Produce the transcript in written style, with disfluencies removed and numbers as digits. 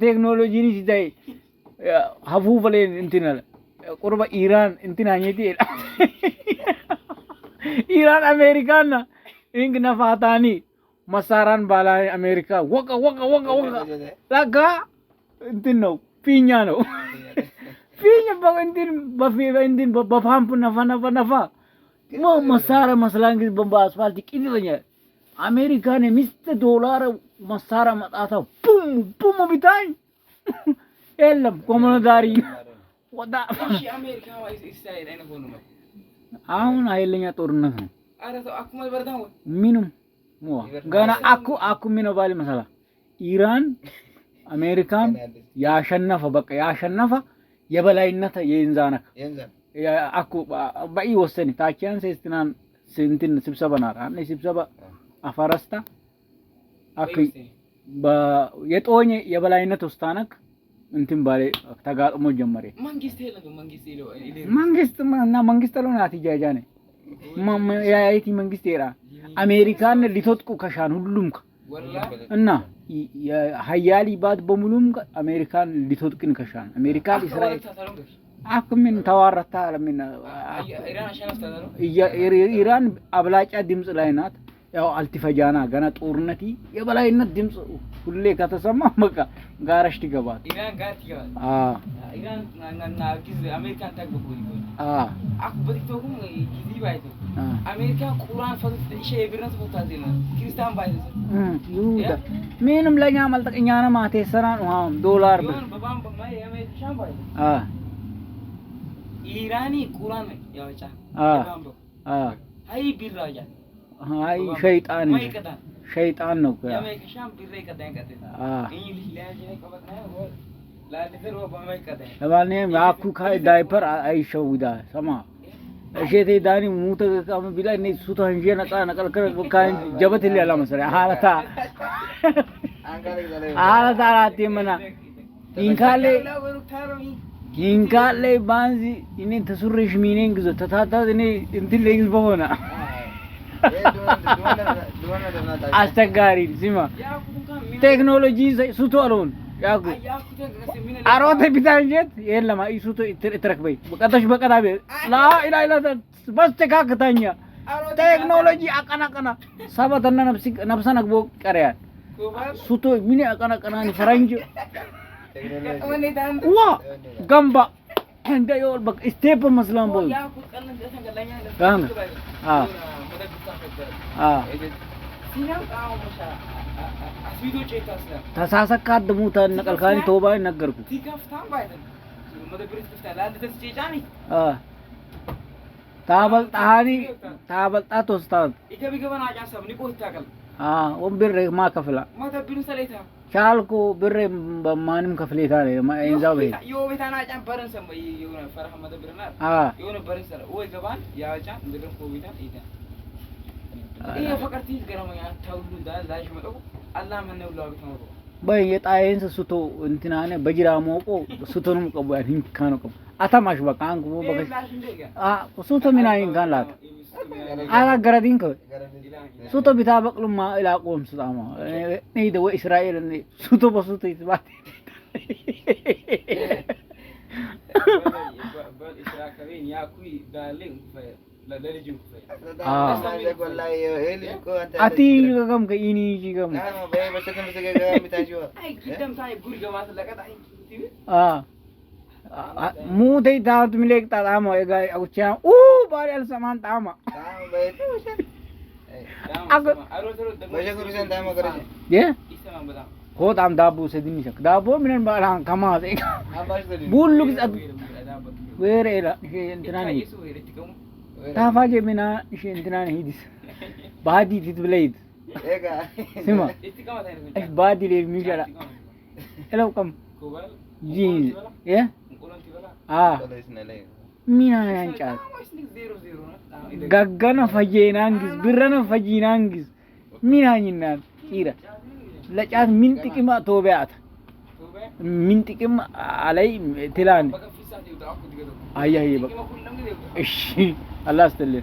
teknoloji ni sidai hafu vale intina qurba Iran intina nyeti Iran Amerikana ingna fatani masaran bala Amerika waka laga intino pinyano pinya bagentin bafi bafam pun nafa mau masara masalangis bomba asfalti kini lanya Amerika ne miste dolar masara matata pum bitai elam komunadari wada Amerika wa Israel ena kono aun ailnya turna ada to aku mal berdang minum mo gana aku mino bali masala Iran Amerika ያሸነፈ በቃ ያሸነፈ የበላይነት የእንዛነክ አኩ ባይ ወሰኒ ታኪያን ሰስቲናን ስንትን ስብሰባ ናራ አነ ስብሰባ አፈረስታ አክ የጦኝ የበላይነት ውስታነክ እንትን ባለ ተጋጥሞ ጀመረ መንግስት ለሆነ አትጃጃነ ያይቲ መንግስት ኤራ አሜሪካን ሊተጥቁ ከሻን ሁሉም እና የሀያሊ ባት በሙሉም አሜሪካን ሊተጥቅን ከሻን አሜሪካ እስራኤል አክምን ተዋረታ ለምን ኢራን አብላጫ ድምጽ ላይ ናት ያው አልቲፈጃና ገና ጦርነቲ የበላይነት ድምጽ ሁሌ ከተሰማ በቃ ጋራሽ ትገባት ኢራን ጋር ትገባት ኢራን እና ጊዜ አሜሪካን ታግበው አክበቲቶኩም ጊዜ ባይቶ አሜሪካ ቁርአን ፈትሽ የብርነት ፈታዘና ክርስቲያን ባይቶ ይሁዳ ምንም ለኛ ማልጠቀኛና ማቴ ሰራን ዶላር በባም በማይ የአሜሪካን ባይቶ ኢራኒ ቁርአን ያወጣ ባምቦ አይ ቢራጃ አይ ሸይጣን ነው ያመከሻም ቢሬ ከዳን ከደ እንግሊዝ ላጅ ነው ከበትና ላድፈር ወበማይቀዳይ ለማንኛውም ያኩ ካይ ዳይፐር አይሸውዳ ሰማ እሸቴ ዳኒ ሙተ ከም ቢላ እኔ ሱታ እንጂ ነቀል ካይ ጀበት ሊያላ መሰረ አላታ አራቲምና ኢንካሌ ባንዚ እኔ ተሱረሽ ሚኔን ግዞ ተታታ እኔ እንትን ለይዝ በሆነ አስተጋሪ ሲማ ቴክኖሎጂ ሱቶ አሉን ያኩ አሮተ ቢታንጀት የለም ሱቶ ይተረክበይ በቀጣሽ በቀዳቤ ላ ኢላ በስተካከታኛ ቴክኖሎጂ አቀናቀና ሰበተና ነፍሰ ነግቦ ቀሪያ ሱቶ ምን አቀናቀናኒ ፈረንጅ ዋ ገምባ እንደ ይወል በቃ ስቴፕ መስላም ቦይ ጋም ተሳሰካ ደሙታ ነቀልካኒ ቶባይ ነገርኩ ታበልጣት ወስታት ወንብር ማ ከፍላ ቻልኩ ብር በማንም ከፍሌታ ነው እንዛው በይ የቤታና ጫን በረን ሰማይ የሆነ ፈራህ መደብርና የሆነ በረን ሰራ ወይ ገባን ያጫ እንደገና ኮቢታ ይታ ይሄ ፈቀርቲ ገረመኛ ታውሉ ዳሽ መጣው አላህ ማነው ላው ተመሮ በይ የጣይን ሱቶ እንትናነ በጅራ ሞቆ ሱቶንም ቀበያ ሂንካ ነው ቀበ አታማሽ በቃ አንኩ በቃ ሱቶ ሚናይን ጋላት አላ ገረዲን ከ ሱቶ ቢታ በቅሉማ ኢላቆም ሱጣማ ነይ ደው እስራኤል ነይ ሱቶ በሱቶ ይባል በእስራኤል ያኩይ ዳሌን ለለልጁ አቲ ገም ከኢኒ ጂገም በሰከም ሰገጋ ሚታጆ አይ ግደም ታይ ጉር ገማት ለቀጣይ ሙተይ ታውት ሚሌክ ታላማ እጋይ አውቻ ባሪ አልሰማን ታማ ሆጣም ዳቦ ሰድኒ ሸክ ዳቦ ምንን ባላን ከማዘ ቡሉክ ወሬላ እንትናኒ ታፋጀ ሚና እሺ እንትናኒ ሂዲስ ባዲ ትብለይት ኤጋ ስማ ባዲ ለሚጀራ ኤላውቀም ጂን ሚና ያንጫት ጋጋና ፈጄናንግስ ብረና ፈጂናንግስ ሚናኝናን ቂራ ለጫት ምን ጥቅም ቶበያት ምን ጥቅም አላይ ትላን አያዬ በቃ እሺ አላህ አስተለ